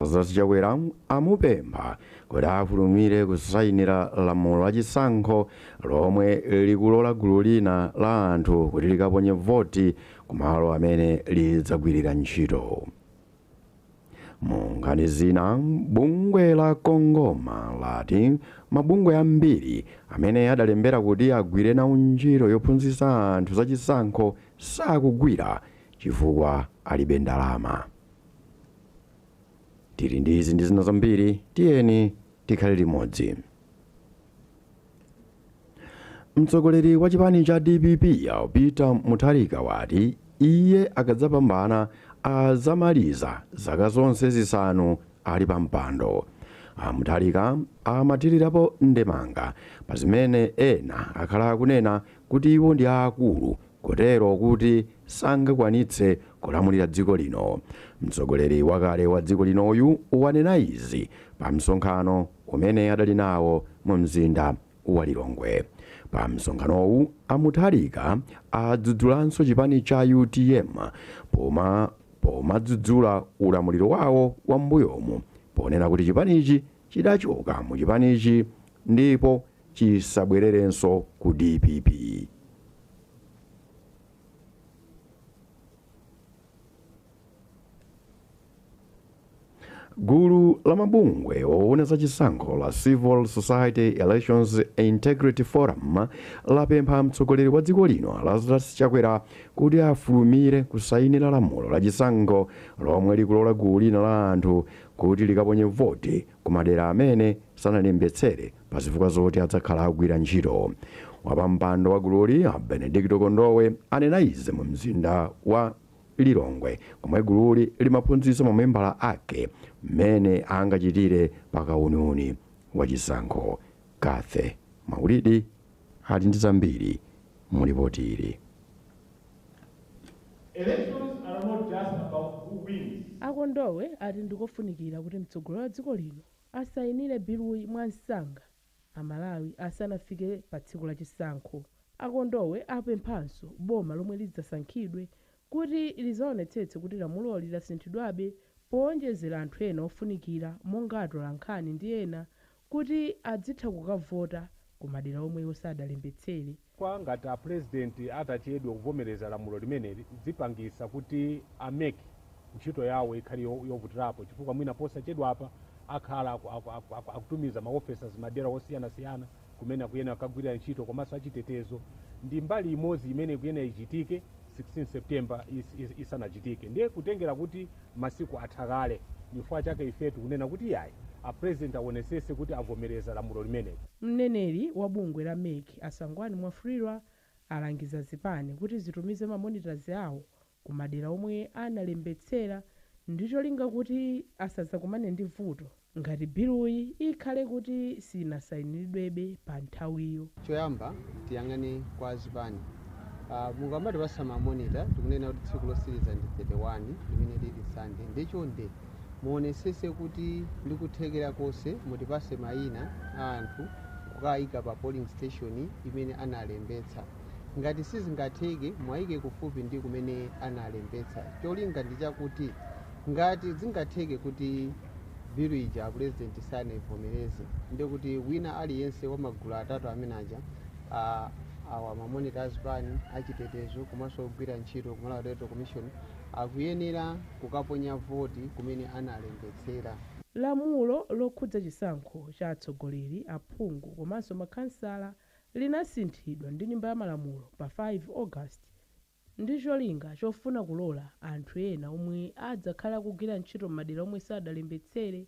zachichakwera amupempha kuti afulumire kusayinira lamulo lachisankho lomwe likulola gulu lina la anthu kuti likaponye voti kumalo amene lidzagwirira ntchito. Mu nkhani zina, bungwe la Kongoma lati mabungwe ambiri amene adalembera kuti agwire nawo ntchito yophunzitsa anthu zachisankho sakugwira chifukwa alibe ndalama. Tili ndi izi ndi zina zambiri, tiyeni tikhale limodzi. Mtsogoleri wa chipani cha DPP Peter Mutharika wati iye akadzapambana azamaliza zaka zonse zisanu ali pa mpando. Mutharika amatirirapo ndemanga pa zimene ena akhala akunena kuti iwo ndi aakulu kotero kuti sangakwanitse kulamulira dziko lino. Mtsogoleri wakale wa dziko linoyu wanena izi pa msonkhano umene adali nawo mu mzinda wa Lilongwe. Pa msonkhanowu Mutharika adzudzulanso chipani cha UTM pomadzudzula ulamuliro wawo wa mbuyomu, ponena kuti chipanichi chidachoka mu chipanichi ndipo chisabwererenso ku DPP. Gulu la mabungwe oona zachisankho la Civil Society Elections Integrity Forum lapempha mtsogoleri wa dziko lino Lazarus Chakwera kuti afulumire kusayinira lamulo lachisankho lomwe likulola gulu lina la anthu kuti likaponye voti ku madera amene sanalembetsere pa zifukwa zoti adzakhala agwira ntchito. Wapampando wa gululi Benedicto Kondowe anena izi mu mzinda wa Lilongwe komwe gululi limaphunzitsa mamembala ake mmene angachitire pakauniuni wa chisankho. Kathe Maulidi ali ndi zambiri mu ripoti ili. Akondowe ati ndikofunikira kuti mtsogoleri wa dziko lino asayinire biluyi mwansanga Amalawi asanafike pa tsiku la chisankho. Akondowe apemphanso boma lomwe lidzasankhidwe kuti lizaonetsetse kuti lamuloli lasinthidwabe powonjezera anthu ena ofunikira monga atolankhani ndi ena kuti adzitha kukavota ku madera omwe osadalembetsere. Kwa ngati a president atachedwa kuvomereza lamulo limeneli zipangisa kuti ameke ntchito yawo ikhali yovutirapo chifukwa mwina posachedwa apa akhala akutumiza maofficers madera osiyana-siyana kumene akuyena akagwirira ntchito komanso achitetezo ndi mbali imodzi imene kuyena ichitike 16 September isanachitike. Ndiye kutengera kuti masiku athakale chifukwa chake ifetu kunena kuti yayi a president awonesese kuti avomereza lamulo limeneli. Mneneri wa bungwe la MEC Asangwani Mwafulirwa alangiza zipani kuti zitumize mamonitors awo ku madera omwe analembetsera ndicho linga kuti asadzakumane ndi vuto ngati biluyi ikhale kuti sinasayiniridwebe pa nthawiyo. Choyamba tiyang'ane kwa zipani. Mukamati pasama monitor tikunena kuti tsiku losiriza ndi 31 limene lili Sunday. Ndichonde muonesese kuti likuthekera konse mutipase mayina a anthu kukayika pa polling station imene analembetsa. Ngati sizingatheke mwayike kufupi ndi kumene analembetsa. Cholinga ndi chakuti ngati zingatheke kuti bilu ija a president sanaivomereze ndi kuti wina aliyense wa magulu atatu amene aja awa mamonitors pani achitetezo komanso ogwira ntchito ku Malawi Electoral Commission akuyenera kukaponya voti kumene analembetsera. Lamulo lokhudza chisankho cha atsogoleri, aphungu komanso makhansala linasinthidwa ndi nyumba ya malamulo pa 5 August ndi cholinga chofuna kulola anthu ena omwe adzakhala kugwira ntchito m'madera omwe sadalembetsere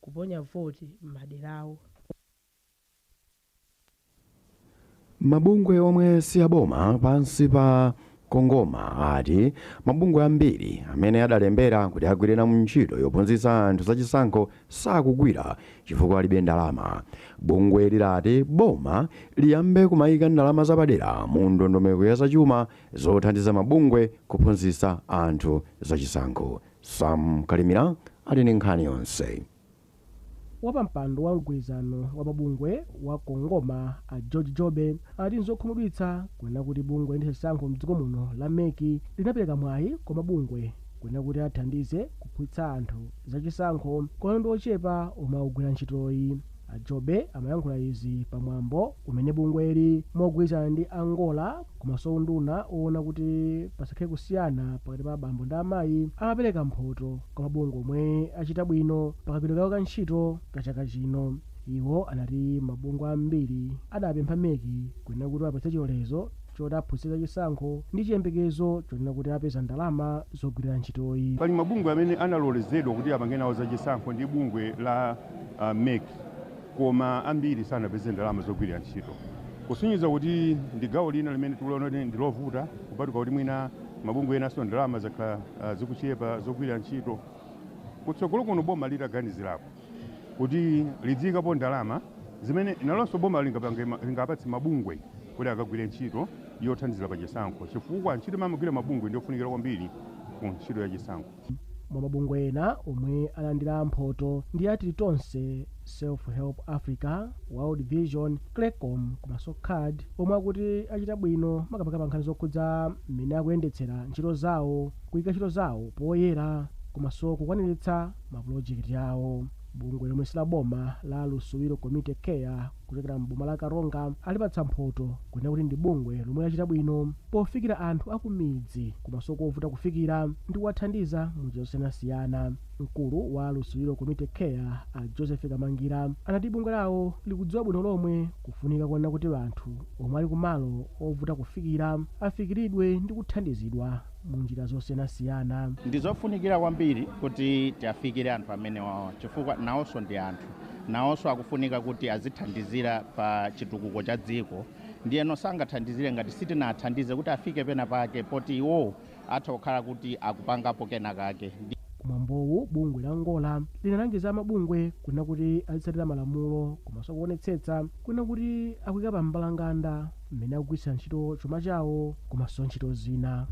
kuponya voti m'maderawo. Mabungwe omwe siyaboma pansi pa Kongoma ati mabungwe ambiri amene adalembera kuti agwire nawo ntchito yophunzitsa anthu zachisankho sakugwira chifukwa alibe ndalama. Bungwe lilati boma liyambe kumayika ndalama zapadera mu ndondomeko ya zachuma zothandiza mabungwe kuphunzitsa anthu zachisankho. Sam Kalimira ali ndi nkhani yonse. Wapampando wa mgwirizano wa mabungwe wa Kongoma a George Jobe ati nzokhumudwitsa kunena kuti bungwe ndi chisankho mdziko muno la MEC linapereka mwayi kwa mabungwe kwina kuti athandize kuphunzitsa anthu zachisankho kwa ndi ochepa omwe akugwira ntchitoyi. Ajobe amayankhula izi pamwambo umene bungweli mogwirizana ndi Angola komanso unduna oona kuti pasakhale kusiyana pakati pa abambo ndi amayi amapereka mphoto kwa mabungwe omwe achita bwino pakagwiridwe kawo ka ntchito ka chaka chino. Iwo anati mabungwe ambiri adapempha meki kwina kuti apatse chilolezo choti aphunzitse chisankho ndi chiyembekezo chonena kuti apeza ndalama zogwirira ntchitoyi. Pali mabungwe amene analolezedwa kuti apange nawo zachisankho ndi bungwe la meki, koma ambiri sanapeze ndalama zogwirira ntchito. Kusonyeza kuti ndi gawo lina limene tikuliona ndi lovuta kupatuka kuti mwina mabungwe enaso ndalama zakhala zikuchepa zogwirira ntchito. Kutsogolo kuno boma litaganizirapo kuti lidzikapo ndalama zimene nalonso boma lingapatse mabungwe kuti akagwire ntchito yothandizira pa chisankho, chifukwa ntchito mamagwira mabungwe ndiyofunikira kwambiri ku ntchito ya chisankho. Mwa mabungwe ena omwe alandira mphoto ndi ati tonse Self Help Africa, World Vision, Clecom komanso CAD omwe akuti achita bwino makamaka pa nkhani zokhudza mmene akuyendetsera ntchito zawo, kuyika ntchito zawo poyera komanso kukwaniritsa mapulojekiti awo. Bungwe lomwe silaboma la Lusubiro Community Care kuchokera mboma la Karonga alipatsa mphoto kwina kuti ndi bungwe lomwe lachita bwino pofikira anthu akumidzi komanso kovuta kufikira ndi kuwathandiza munjira zosiyanasiyana. Mkulu wa Lusubiro Community Care a Joseph Kamangira anati bungwe lawo likudziwa bwino lomwe kufunika kuona kuti anthu omwe ali kumalo ovuta kufikira afikiridwe ndi kuthandizidwa munjira zosiyanasiyana. Ndizofunikira kwambiri kuti tiafikire anthu amene wawo, chifukwa nawonso ndi anthu, nawonso akufunika kuti azithandizira pa chitukuko cha dziko. Ndiyeno sangathandizire ngati sitinathandize kuti afike pena pake poti iwo atha kukhala kuti akupangapo kena kake. Kumwambowu bungwe la Angola linalangiza mabungwe kwina kuti azitsatira malamulo komanso kuonetsetsa kwina kuti akuyika pa mbalanganda mmene akugwiritsa ntchito chuma chawo komanso ntchito zina.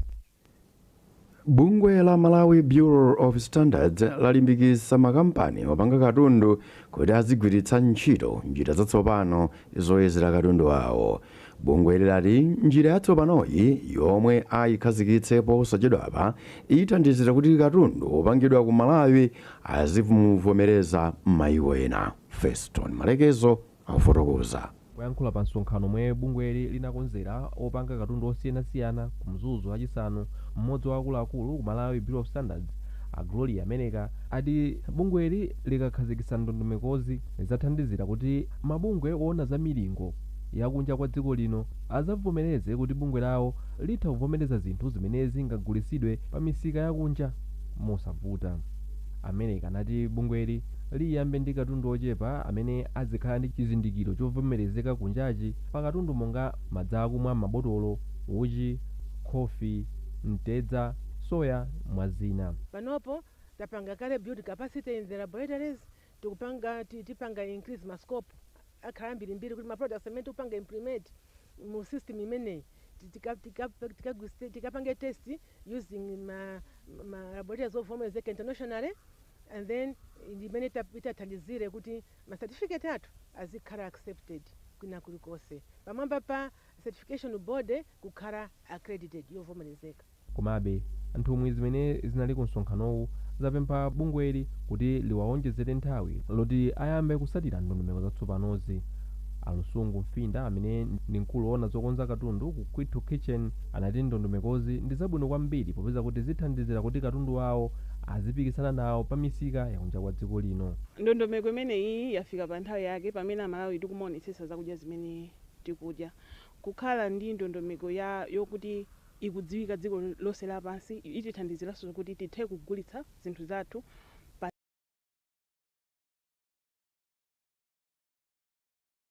Bungwe la Malawi Bureau of Standards lalimbikitsa makampani opanga katundu kuti azigwiritsa ntchito njira zatsopano zoyezera katundu awo. Bungwe lilati njira yatsopanoyi yomwe ayikhazikitsepo posachedwapa ithandizira kuti katundu opangidwa ku Malawi azimuvomereza m'mayiko ena. Feston Malekezo akufotokoza. Kuyankhula pa msonkhano omwe bungweli linakonzera opanga katundu osiyanasiyana ku mzuzu wachisanu, mmodzi wa akuluakulu ku Malawi Bureau of Standards a Gloria America ati bungweli likakhazikitsa ndondomekozi lidzathandizira kuti mabungwe oona za milingo yakunja kwa dziko lino azavomereze kuti bungwe lawo litha kuvomereza zinthu zimene zingagulitsidwe pa misika yakunja mosavuta. America anati bungweli liyambe ndi katundu ochepa amene azikhala ndi chizindikiro chovomerezeka kunjachi pa katundu monga madzi akumwa m'mabotolo, uchi, khofi, mtedza, soya mwazina. Panopo tapanga kale build capacity in the laboratories, tipanga increase ma scope akhala mbirimbiri kuti ma products amene tipanga implement mu system imeneyi tikapanga test using ma laboratories ovomerezeka internationally, and then imene itathandizire kuti ma certificate athu azikhala accepted kwina kulikonse pamwamba pa certification board kukhala accredited yovomerezeka. Komabe anthu zimene zinali ku msonkhanowu zapempha bungweli kuti liwaonjezere nthawi loti ayambe kusatira ndondomeko zatsopanozi. Alusungu Mfinda amene ndi mkulu woona zokonza katundu ku Kwitu Kitchen anati ndondomekozi ndi zabwino kwambiri popeza kuti zithandizira kuti katundu wawo azipikisana nawo pa misika yakunja kwa dziko lino. Ndondomeko imeneyi yafika pa nthawi yake pamene Amalawi tikumaonetsetsa zakudya zimene tikudya, kukhala ndi ndondomeko yokuti ikudziwika dziko lonse lapansi itithandiziranso kuti tithe kugulitsa zinthu zathu